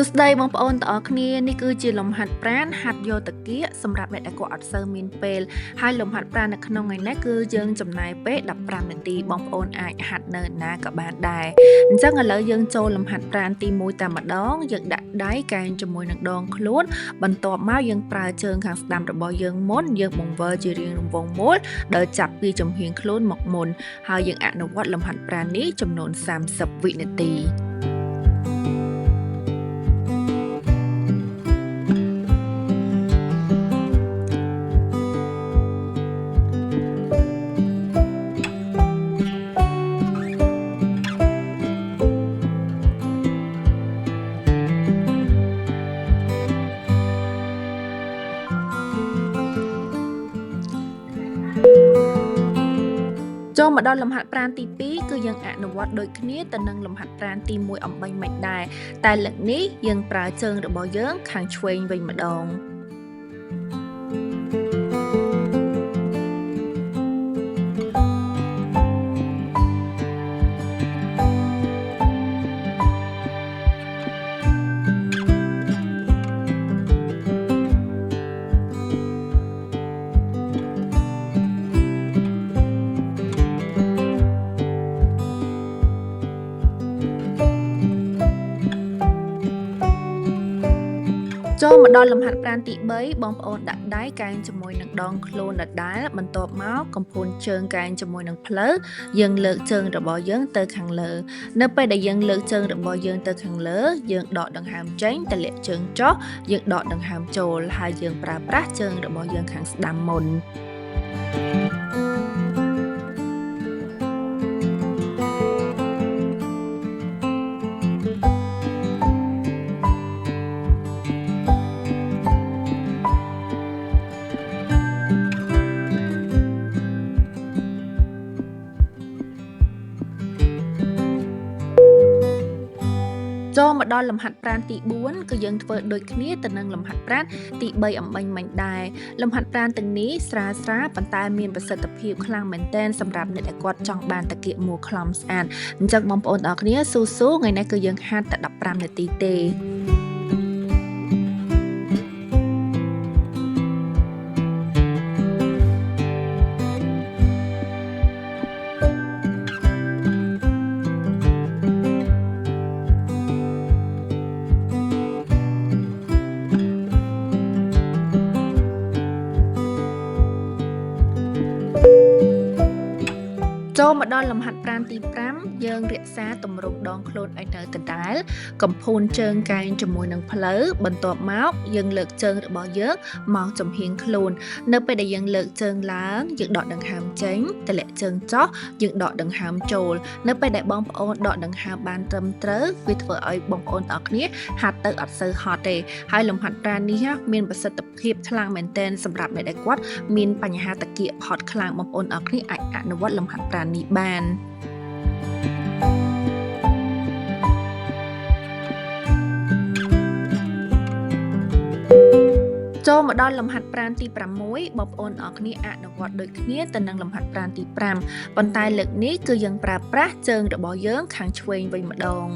សួស្តីបងប្អូនទាំងអស់គ្នានេះគឺជាលំហាត់ប្រាណហាត់យកតាគៀកសម្រាប់អ្នកដែលគាត់អត់សូវមានពេលហើយលំហាត់ប្រាណនៅក្នុងថ្ងៃនេះគឺយើងចំណាយពេល15នាទីបងប្អូនអាចហាត់នៅណាក៏បានដែរអញ្ចឹងឥឡូវយើងចូលលំហាត់ប្រាណទី1តែម្ដងយើងដាក់ដៃកែងជាមួយនឹងដងខ្លួនបន្ទាប់មកយើងប្រើជើងខាងស្ដាំរបស់យើងមុនយើងបង្វិលជារាងរង្វង់មូលដោយចាប់ពីចំហៀងខ្លួនមកមុនហើយយើងអនុវត្តលំហាត់ប្រាណនេះចំនួន30វិនាទីចូលមកដល់លំហាត់ប្រាណទី2គឺយើងអនុវត្តដូចគ្នាទៅនឹងលំហាត់ប្រាណទី1អំបញ្ញមិនដែរតែលើកនេះយើងប្រើជើងរបស់យើងខាងឆ្វេងវិញម្ដងចូលមកដល់លំហាត់ប្រាណទី3បងប្អូនដាក់ដៃកែងជាមួយនឹងដងខ្លួនដដែលបន្ទាប់មកកំពូនជើងកែងជាមួយនឹងភ្លៅយើងលើកជើងរបស់យើងទៅខាងលើនៅពេលដែលយើងលើកជើងរបស់យើងទៅខាងលើយើងដកដង្ហើមចេញទម្លាក់ជើងចុះយើងដកដង្ហើមចូលហើយយើងប្រើប្រាស់ជើងរបស់យើងខាងស្ដាំមុនចូលមកដល់លំហាត់ប្រាណទី4គឺយើងធ្វើដូចគ្នាទៅនឹងលំហាត់ប្រាណទី3អំបញ្ញមិញដែរលំហាត់ប្រាណទាំងនេះស្រាលប៉ុន្តែមានប្រសិទ្ធភាពខ្លាំងមែនទែនសម្រាប់អ្នកដែលគាត់ចង់បានតាគៀកមួខ្លំស្អាតអញ្ចឹងបងប្អូនទាំងអស់គ្នាស៊ូថ្ងៃនេះគឺយើងហាត់តែ15នាទីទេចូលមកដល់លំហាត់ប្រាណទី5យើងរក្សាទម្រង់ដងខ្លួនឲ្យនៅដដែលកំភួនជើងកែងជាមួយនឹងភ្លៅបន្ទាប់មកយើងលើកជើងរបស់យើងមកចំហៀងខ្លួននៅពេលដែលយើងលើកជើងឡើងយើងដកដង្ហើមចេញទម្លាក់ជើងចុះយើងដកដង្ហើមចូលនៅពេលដែលបងប្អូនដកដង្ហើមបានត្រឹមត្រូវវាធ្វើឲ្យបងប្អូនទាំងអស់គ្នាហាត់ទៅអត់សូវហត់ទេហើយលំហាត់ប្រាណនេះមានប្រសិទ្ធភាពខ្លាំងមែនទែនសម្រាប់អ្នកដែលគាត់មានបញ្ហាតាគៀកហត់ខ្លាំងបងប្អូនទាំងអស់គ្នាអាចអនុវត្តលំហាត់ប្រាណនេះបានចូលមកដល់លំហាត់ប្រាណទី6បងប្អូនទាំងអស់គ្នាអនុវត្តដូចគ្នាទៅនឹងលំហាត់ប្រាណទី5ប៉ុន្តែលើកនេះគឺយើងប្រើប្រាស់ជើងរបស់យើងខាងឆ្វេងវិញម្ដង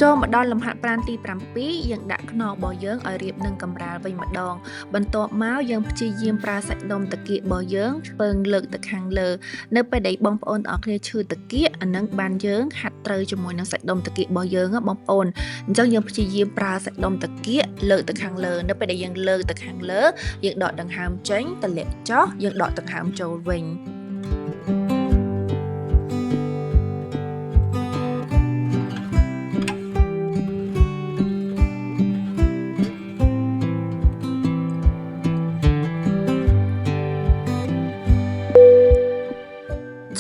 ចូលមកដល់លំហាត់ប្រាណទី7យើងដាក់ខ្នងរបស់យើងឲ្យរាបនឹងកម្រាលវិញម្ដងបន្ទាប់មកយើងព្យាយាមប្រើសាច់ដុំតាគៀករបស់យើងពើងលើកទៅខាងលើនៅពេលដែលបងប្អូនទាំងអស់គ្នាឈឺតាគៀកអានឹងបានយើងហាត់ត្រូវជាមួយនឹងសាច់ដុំតាគៀករបស់យើងបងប្អូនអញ្ចឹងយើងព្យាយាមប្រើសាច់ដុំតាគៀកលើកទៅខាងលើនៅពេលដែលយើងលើកទៅខាងលើយើងដកដង្ហើមចេញទម្លាក់ចុះយើងដកដង្ហើមចូលវិញ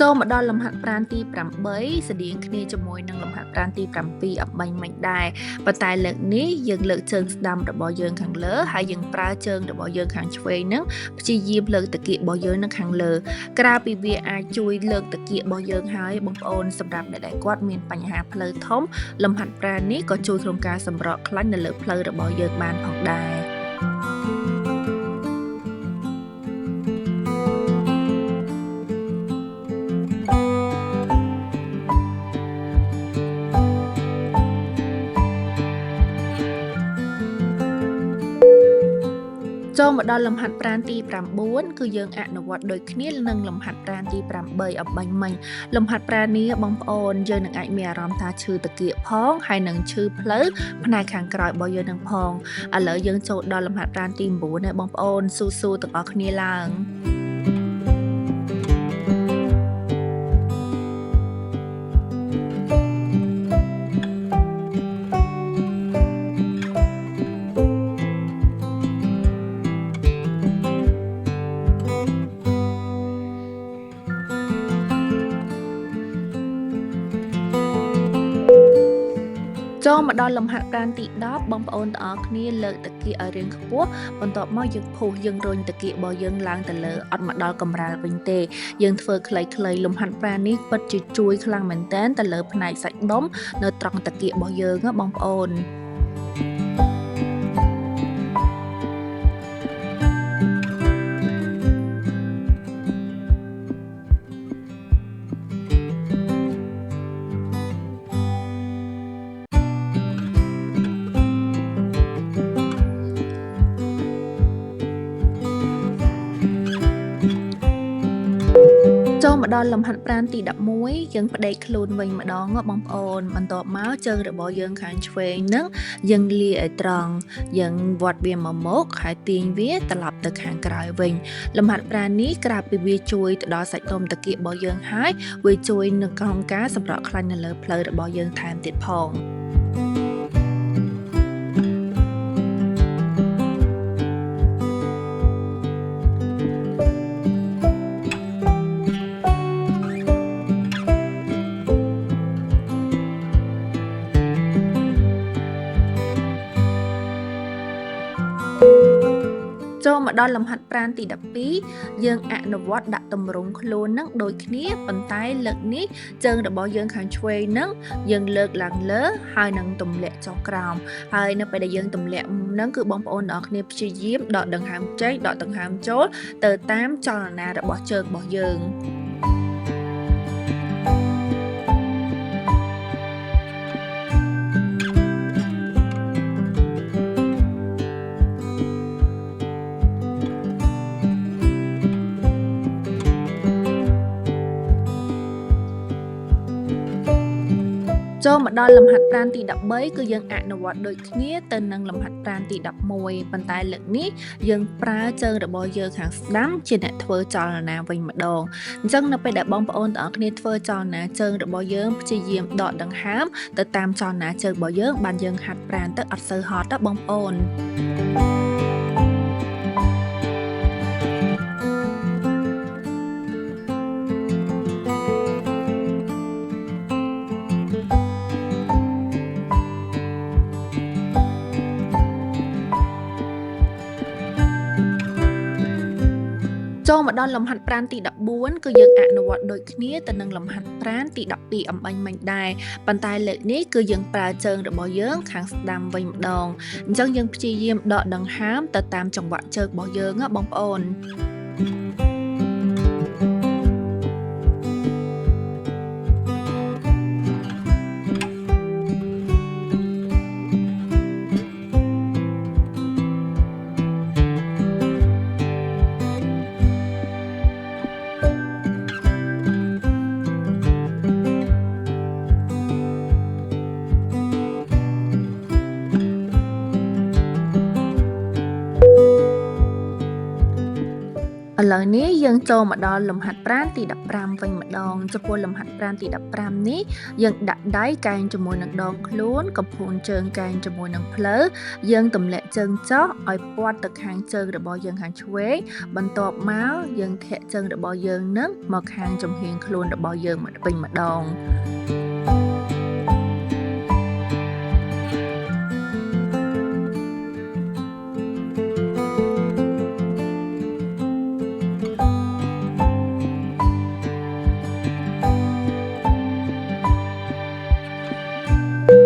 ចូលមកដល់លំហាត់ប្រាណទី8ស្តៀងគ្នាជាមួយនឹងលំហាត់ប្រាណទី7អំបញ្ញមិញដែរប៉ុន្តែលើកនេះយើងលើកជើងស្ដាំរបស់យើងខាងលើហើយយើងប្រើជើងរបស់យើងខាងឆ្វេងហ្នឹងព្យាយាមលើកតាគៀករបស់យើងនៅខាងលើក្រៅពីវាអាចជួយលើកតាគៀករបស់យើងហើយបងប្អូនសម្រាប់អ្នកដែលគាត់មានបញ្ហាផ្លូវធំលំហាត់ប្រាណនេះក៏ជួយក្នុងការសម្រកខ្លាញ់នៅលើផ្លូវរបស់យើងបានផងដែរ ចូលមកដល់លំហាត់ប្រាណទី9គឺយើងអនុវត្តដូចគ្នានឹងលំហាត់ប្រាណទី8អំបញ្ញមិញលំហាត់ប្រាណនេះបងប្អូនយើងនឹងអាចមានអារម្មណ៍ថាឈឺតាគៀកផងហើយនឹងឈឺផ្លូវផ្នែកខាងក្រោយរបស់យើងនឹងផងឥឡូវយើងចូលដល់លំហាត់ប្រាណទី9ហើយបងប្អូនស៊ូៗទាំងអស់គ្នាឡើង ចូលមកដល់លំហាត់ប្រាណទី10បងប្អូនទាំងអស់គ្នាលើកតាគៀកឲ្យរាងខ្ពស់បន្ទាប់មកយើងពុះយើងរុញតាគៀករបស់យើងឡើងទៅលើអត់មកដល់កម្រាលវិញទេយើងធ្វើខ្លីៗលំហាត់ប្រាណនេះពិតជាជួយខ្លាំងមែនទែនទៅលើផ្នែកសាច់ដុំនៅត្រង់តាគៀករបស់យើងបងប្អូន ចូលមកដល់លំហាត់ប្រាណទី11យើងផ្ដេកខ្លួនវិញម្ដងបងប្អូនបន្ទាប់មកជើងរបស់យើងខាងឆ្វេងនឹងយើងលាឲ្យត្រង់យើងវត្តវាមកមុខហើយទាញវាត្រឡប់ទៅខាងក្រោយវិញលំហាត់ប្រាណនេះក្រៅពីវាជួយទៅដល់សាច់ដុំតាគៀករបស់យើងហើយវាជួយនៅក្នុងការសម្រកខ្លាញ់នៅលើផ្លូវរបស់យើងថែមទៀតផង ចូលមកដល់លំហាត់ប្រាណទី12យើងអនុវត្តដាក់តម្រង់ខ្លួននឹងដូចគ្នាប៉ុន្តែលើកនេះជើងរបស់យើងខាងឆ្វេងនឹងយើងលើកឡើងលើហើយនឹងទម្លាក់ចុះក្រោមហើយនៅពេលដែលយើងទម្លាក់នឹងគឺបងប្អូនទាំងអស់គ្នាព្យាយាមដកដង្ហើមចេញដកដង្ហើមចូលទៅតាមចលនារបស់ជើងរបស់យើង ចូលមកដល់លំហាត់ប្រាណទី13គឺយើងអនុវត្តដូចគ្នាទៅនឹងលំហាត់ប្រាណទី11ប៉ុន្តែលើកនេះយើងប្រើជើងរបស់យើងខាងស្ដាំជាអ្នកធ្វើចលនាវិញម្ដងអញ្ចឹងនៅពេលដែលបងប្អូនទាំងអស់គ្នាធ្វើចលនាជើងរបស់យើងព្យាយាមដកដង្ហើមទៅតាមចលនាជើងរបស់យើងបានយើងហាត់ប្រាណទៅអត់សូវហត់ទេបងប្អូន ចូលមកដល់លំហាត់ប្រាណទី14គឺយើងអនុវត្តដូចគ្នាទៅនឹងលំហាត់ប្រាណទី12អំបញ្ញមិញដែរប៉ុន្តែលើកនេះគឺយើងប្រើជើងរបស់យើងខាងស្ដាំវិញម្ដងអញ្ចឹងយើងព្យាយាមដកដង្ហើមទៅតាមចង្វាក់ជើងរបស់យើងបងប្អូន ឥ ឥឡូវនេះយើងចូលមកដល់លំហាត់ប្រាណទី15វិញម្ដងចំពោះលំហាត់ប្រាណទី15នេះយើងដាក់ដៃកែងជាមួយនឹងដងខ្លួនកំពូលជើងកែងជាមួយនឹងភ្លៅយើងទម្លាក់ជើងចុះឲ្យព័ទ្ធទៅខាងជើងរបស់យើងខាងឆ្វេងបន្ទាប់មកយើងធាក់ជើងរបស់យើងនឹងមកខាងចំហៀងខ្លួនរបស់យើងមកវិញម្ដង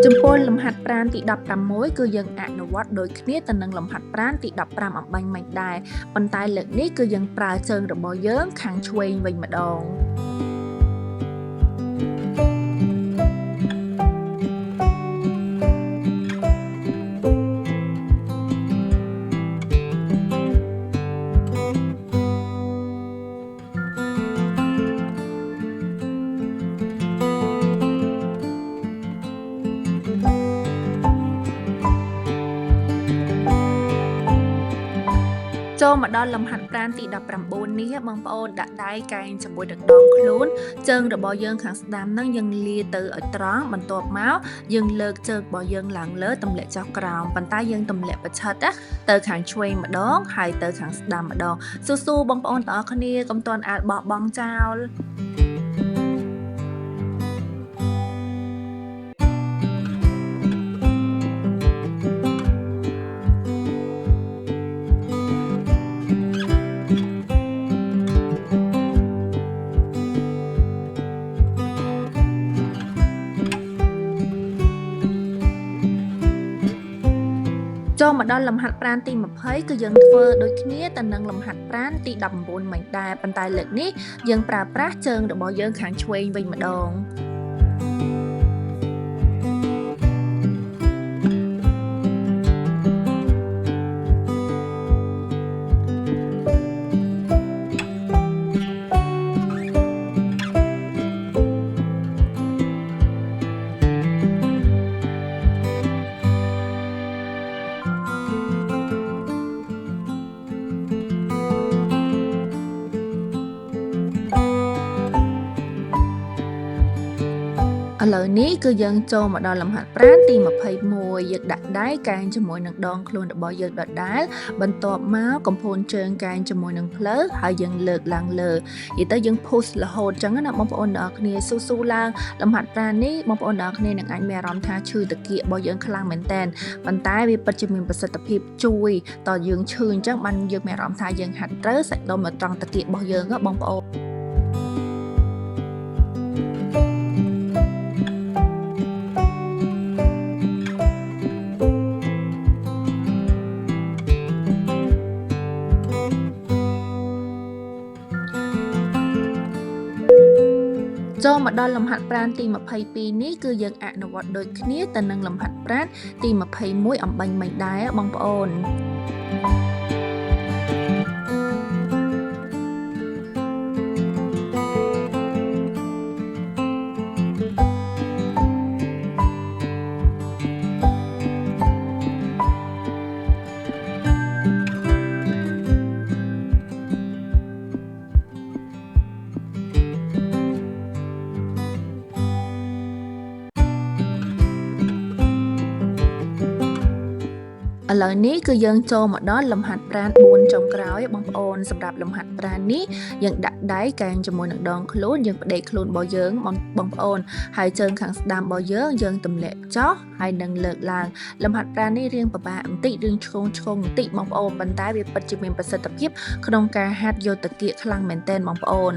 ចំពោះលំហាត់ប្រាណទី16គឺយើងអនុវត្តដូចគ្នាទៅនឹងលំហាត់ប្រាណទី15អំបញ្ញមិញដែរប៉ុន្តែលើកនេះគឺយើងប្រើជើងរបស់យើងខាងឆ្វេងវិញម្ដងចូលមកដល់លំហាត់ប្រាណទី19នេះបងប្អូនដាក់ដៃកែងជាមួយនឹងដងខ្លួនជើងរបស់យើងខាងស្ដាំហ្នឹងយើងលាទៅឲ្យត្រង់បន្ទាប់មកយើងលើកជើងរបស់យើងឡើងលើទម្លាក់ចុះក្រោមប៉ុន្តែយើងទម្លាក់ប្រឆិតទៅខាងឆ្វេងម្ដងហើយទៅខាងស្ដាំម្ដងស៊ូបងប្អូនទាំងអស់គ្នាកុំទាន់អាចបោះបង់ចោលចូលមកដល់លំហាត់ប្រាណទី20គឺយើងធ្វើដូចគ្នាទៅនឹងលំហាត់ប្រាណទី19មិញដែរប៉ុន្តែលើកនេះយើងប្រើប្រាស់ជើងរបស់យើងខាងឆ្វេងវិញម្ដងឥឡូវនេះគឺយើងចូលមកដល់លំហាត់ប្រាណទី21យើងដាក់ដៃកែងជាមួយនឹងដងខ្លួនរបស់យើងដដែលបន្ទាប់មកកំពូលជើងកែងជាមួយនឹងភ្លៅហើយយើងលើកឡើងលើនិយាយទៅយើង push រហូតចឹងណាបងប្អូនទាំងអស់គ្នាស៊ូឡើងលំហាត់ប្រាណនេះបងប្អូនទាំងអស់គ្នានឹងអាចមានអារម្មណ៍ថាឈឺតាគៀករបស់យើងខ្លាំងមែនតើប៉ុន្តែវាពិតជាមានប្រសិទ្ធភាពជួយតើយើងឈឺអញ្ចឹងបានយើងមានអារម្មណ៍ថាយើងហាត់ត្រូវសាច់ដុំមកត្រង់តាគៀករបស់យើងបងប្អូនចូលមកដល់លំហាត់ប្រាណទី22នេះគឺយើងអនុវត្តដូចគ្នាទៅនឹងលំហាត់ប្រាណទី21អំបញ្ញមិញដែរបងប្អូនឥឡូវនេះគឺយើងចូលមកដល់លំហាត់ប្រាណ4ចុងក្រោយបងប្អូនសម្រាប់លំហាត់ប្រាណនេះយើងដាក់ដៃកែងជាមួយនឹងដងខ្លួនយើងផ្ដេកខ្លួនរបស់យើងបងប្អូនហើយជើងខាងស្ដាំរបស់យើងទម្លាក់ចុះហើយនឹងលើកឡើងលំហាត់ប្រាណនេះរៀងពិបាកបន្តិចរឿងឆ្កងបន្តិចបងប្អូនប៉ុន្តែវាពិតជាមានប្រសិទ្ធភាពក្នុងការហាត់យកតាគៀកខ្លាំងមែនទែនបងប្អូន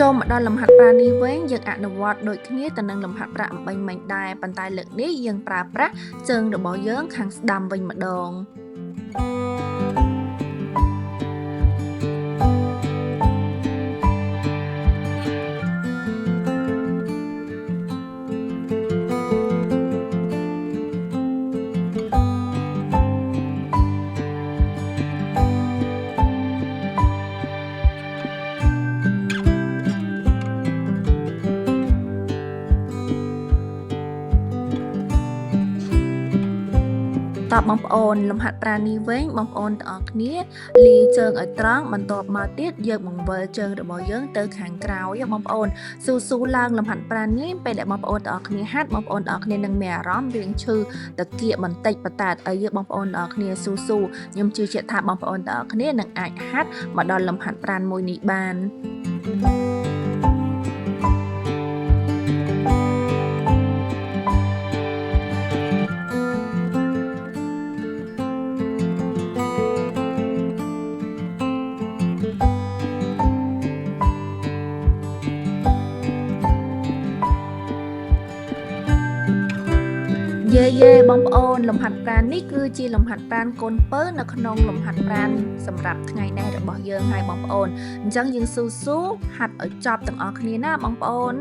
ចូលមកដល់លំហាត់ប្រាណនេះវិញយើងអនុវត្តដូចគ្នាទៅនឹងលំហាត់ប្រាណអំបញ្ញមិញដែរប៉ុន្តែលើកនេះយើងប្រើប្រាស់ជើងរបស់យើងខាងស្ដាំវិញម្ដង ច តបបងប្អូនលំហាត់ប្រាណនេះវិញបងប្អូនទាំងអស់គ្នាលាជើងឲ្យត្រង់បន្ទាប់មកទៀតយើងបង្វិលជើងរបស់យើងទៅខាងក្រោយបងប្អូនស៊ូឡើងលំហាត់ប្រាណនេះពេលដែលបងប្អូនទាំងអស់គ្នាហាត់បងប្អូនទាំងអស់គ្នានឹងមានអារម្មណ៍រៀងឈឺតាគៀកបន្តិចប៉ុន្តែអីបងប្អូនទាំងអស់គ្នាស៊ូខ្ញុំជឿជាក់ថាបងប្អូនទាំងអស់គ្នានឹងអាចហាត់មកដល់លំហាត់ប្រាណមួយនេះបានយេបងប្អូនលំហាត់ប្រាណនេះគឺជាលំហាត់ប្រាណកូនពៅនៅក្នុងលំហាត់ប្រាណសម្រាប់ថ្ងៃនេះរបស់យើងហើយបងប្អូនអញ្ចឹងយើងស៊ូហាត់ឲ្យចប់ទាំងអស់គ្នាណាបងប្អូន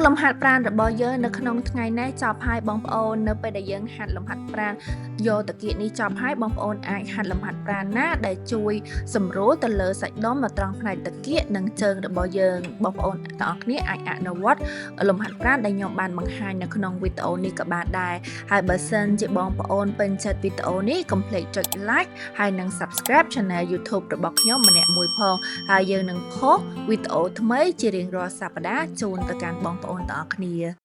លំហាត់ប្រាណរបស់យើងនៅក្នុងថ្ងៃនេះចប់ហើយបងប្អូននៅពេលដែលយើងហាត់លំហាត់ប្រាណយកតាគៀកនេះចប់ហើយបងប្អូនអាចហាត់លំហាត់ប្រាណណាដែលជួយសម្រួលទៅលើសាច់ដុំនៅត្រង់ផ្នែកតាគៀកនិងជើងរបស់យើងបងប្អូនទាំងអស់គ្នាអាចអនុវត្តលំហាត់ប្រាណដែលខ្ញុំបានបង្ហាញនៅក្នុងវីដេអូនេះក៏បានដែរហើយបើសិនជាបងប្អូនពេញចិត្តវីដេអូនេះកុំភ្លេចចុច like ហើយនិង subscribe Channel YouTube របស់ខ្ញុំម្នាក់មួយផងហើយយើងនឹងផុសវីដេអូថ្មីជារៀងរាល់សប្តាហ៍ជូនទៅកាន់បងប្អូនទាំងអស់គ្នា